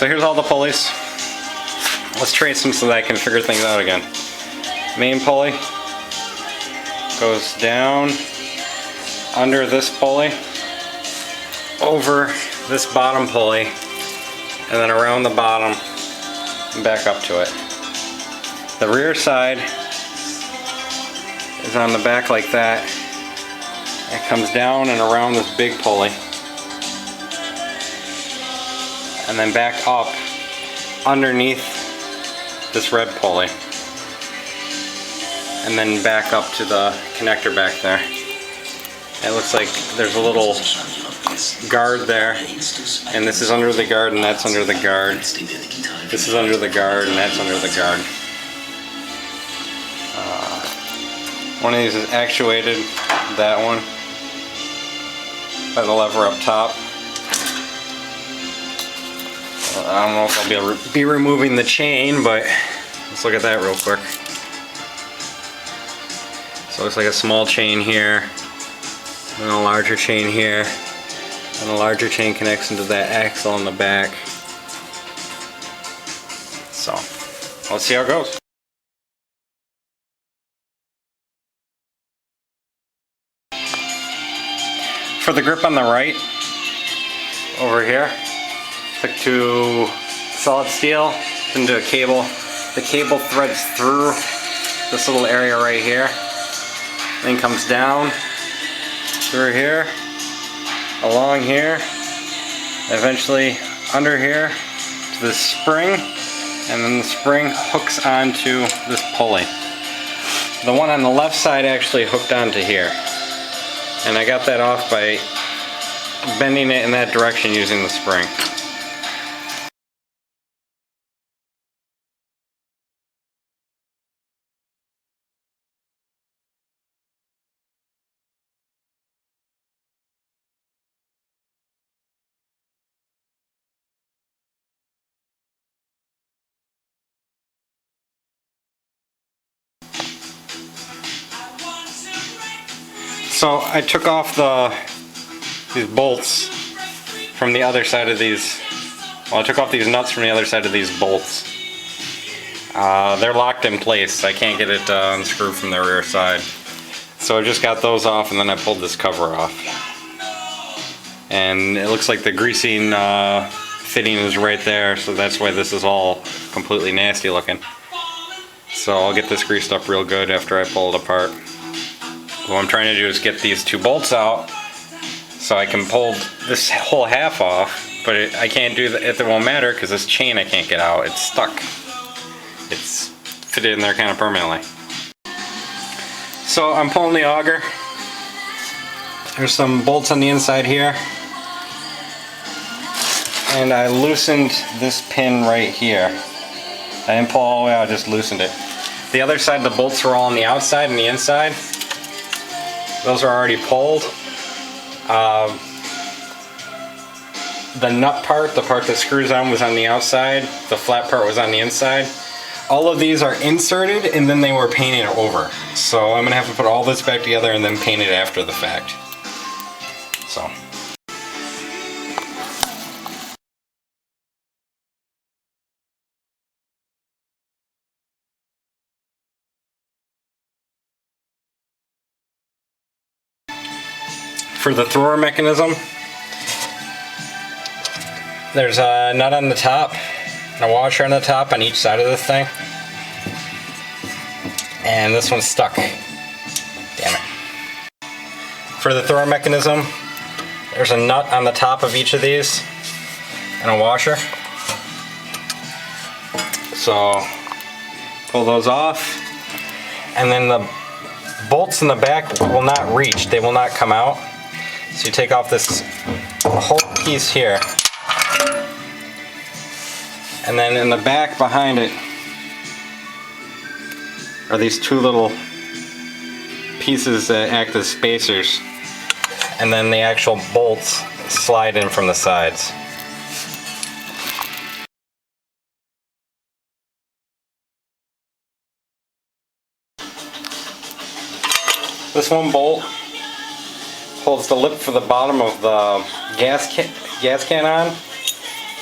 So here's all the pulleys. Let's trace them so that I can figure things out again. Main pulley goes down under this pulley, over this bottom pulley, and then around the bottom and back up to it. The rear side is on the back like that. It comes down and around this big pulley, and then back up underneath this red pulley, and then back up to the connector back there. It looks like there's a little guard there, and this is under the guard and that's under the guard. This is under the guard and that's under the guard. One of these is actuated, that one, by the lever up top. I don't know if I'll be removing the chain, but let's look at that real quick. So it looks like a small chain here, and a larger chain here, and a larger chain connects into that axle on the back. So let's see how it goes. For the grip on the right, over here, took to solid steel into a cable. The cable threads through this little area right here, then comes down through here, along here, eventually under here to this spring, and then the spring hooks onto this pulley. The one on the left side actually hooked onto here, and I got that off by bending it in that direction using the spring. So I took off these bolts from the other side of these. Well, I took off these nuts from the other side of these bolts. They're locked in place. I can't get it unscrewed from the rear side. So I just got those off, and then I pulled this cover off. And it looks like the greasing fitting is right there, so that's why this is all completely nasty looking. So I'll get this greased up real good after I pull it apart. What I'm trying to do is get these two bolts out so I can pull this whole half off, but I can't do that. It won't matter because this chain I can't get out. It's stuck. It's fitted in there kind of permanently. So I'm pulling the auger. There's some bolts on the inside here, and I loosened this pin right here. I didn't pull all the way out, I just loosened it. The other side, the bolts were all on the outside and the inside. Those are already pulled. The nut part, the part that screws on, was on the outside. The flat part was on the inside. All of these are inserted and then they were painted over. So I'm gonna have to put all this back together and then paint it after the fact. So. For the thrower mechanism, there's a nut on the top and a washer on the top on each side of this thing. And this one's stuck. Damn it. For the thrower mechanism, there's a nut on the top of each of these and a washer. So pull those off, and then the bolts in the back will not reach, they will not come out. So you take off this whole piece here, and then in the back behind it are these two little pieces that act as spacers, and then the actual bolts slide in from the sides. This one bolt holds the lip for the bottom of the gas can on,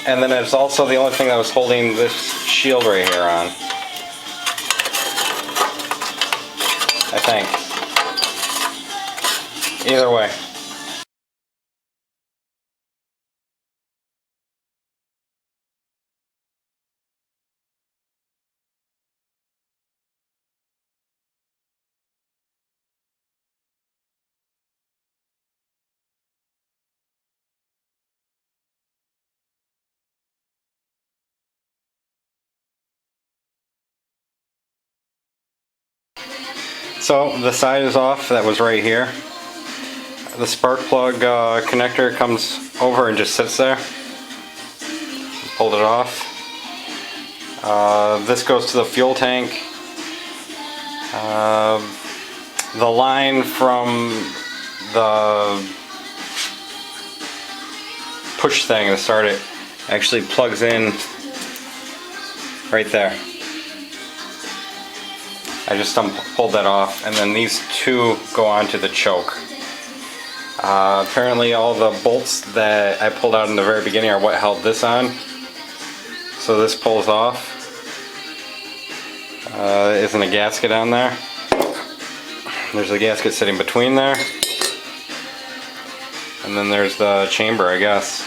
And then it's also the only thing that was holding this shield right here on. I think. Either way. So the side is off, that was right here. The spark plug connector comes over and just sits there. Pulled it off. This goes to the fuel tank. The line from the push thing to start it actually plugs in right there. I just pulled that off, and then these two go onto the choke. Apparently all the bolts that I pulled out in the very beginning are what held this on. So this pulls off. Isn't a gasket on there. There's a gasket sitting between there. And then there's the chamber, I guess.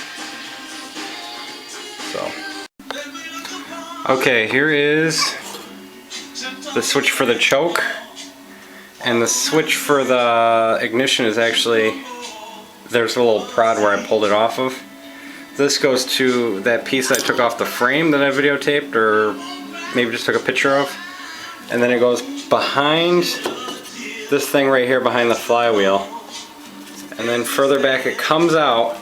So. Okay, here is the switch for the choke, and the switch for the ignition is actually, there's a little prod where I pulled it off of. This goes to that piece that I took off the frame that I videotaped, or maybe just took a picture of, and then it goes behind this thing right here behind the flywheel, and then further back it comes out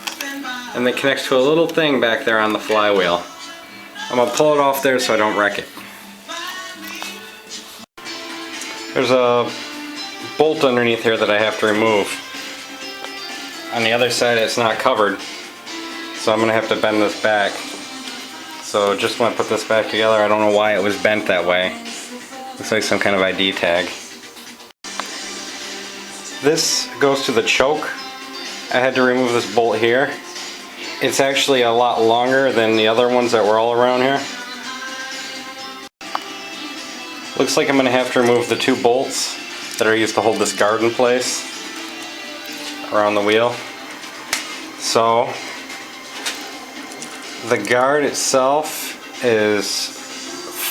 and then connects to a little thing back there on the flywheel. I'm going to pull it off there so I don't wreck it. There's a bolt underneath here that I have to remove. On the other side it's not covered, so I'm going to have to bend this back. So just when I put this back together, I don't know why it was bent that way. Looks like some kind of ID tag. This goes to the choke. I had to remove this bolt here. It's actually a lot longer than the other ones that were all around here. Looks like I'm going to have to remove the two bolts that are used to hold this guard in place around the wheel. So the guard itself is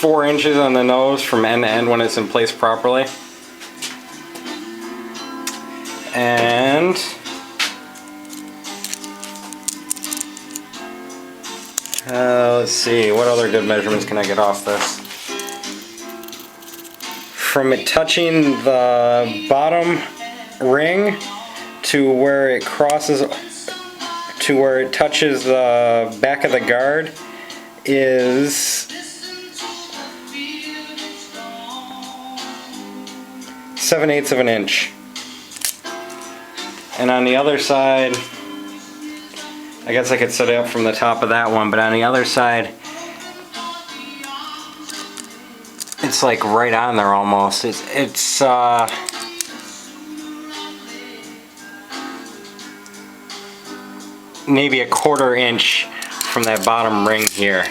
4 inches on the nose from end to end when it's in place properly. And let's see, what other good measurements can I get off this? From it touching the bottom ring to where it crosses, to where it touches the back of the guard is 7/8 of an inch. And on the other side, I guess I could set it up from the top of that one, but on the other side, it's like right on there almost. It's maybe 1/4 inch from that bottom ring here.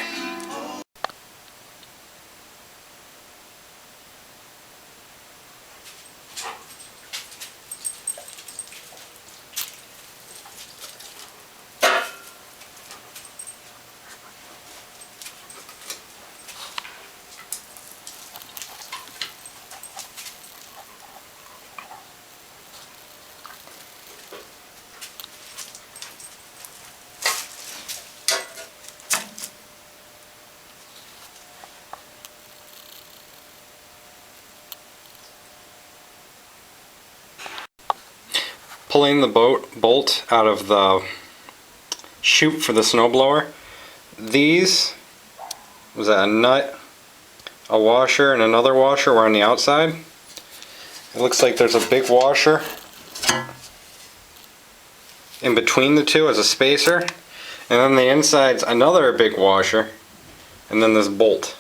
Pulling the bolt out of the chute for the snowblower. These, was that a nut, a washer, and another washer were on the outside. It looks like there's a big washer in between the two as a spacer, and then the inside's another big washer, and then this bolt.